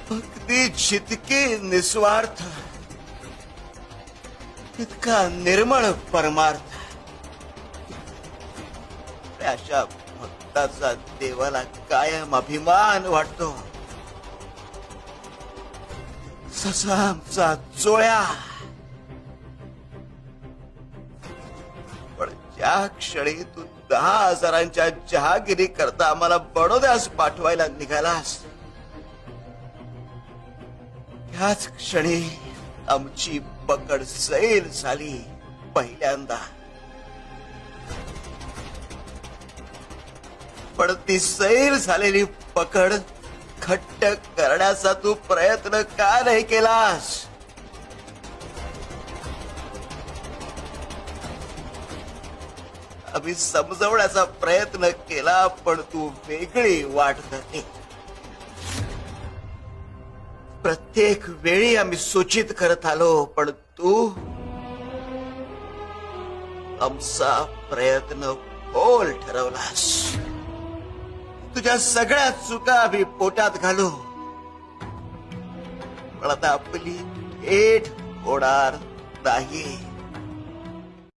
अगदी जितकी निस्वार्थ तितका निर्मळ परमार्थ. अशा भक्ताचा देवाला कायम अभिमान वाटतो. ससा आमचा चोळ्या. पण ज्या क्षणी तू 10,000च्या जहागिरी करता आम्हाला बडोद्यास पाठवायला निघालास, त्याच क्षणी आमची पकड सैल झाली पहिल्यांदा. पण ती सैल झालेली पकड घट्ट करण्याचा तू प्रयत्न का नाही केलास? आम्ही समजवण्याचा प्रयत्न केला, पण तू वेगळी वाट धरली. प्रत्येक वेळी आम्ही सूचित करत आलो, पण तू आमचा प्रयत्न फोल ठरवलास. तुझ्या सगळ्या चुका आम्ही पोटात घालू, पण आता आपली भेट होणार नाही.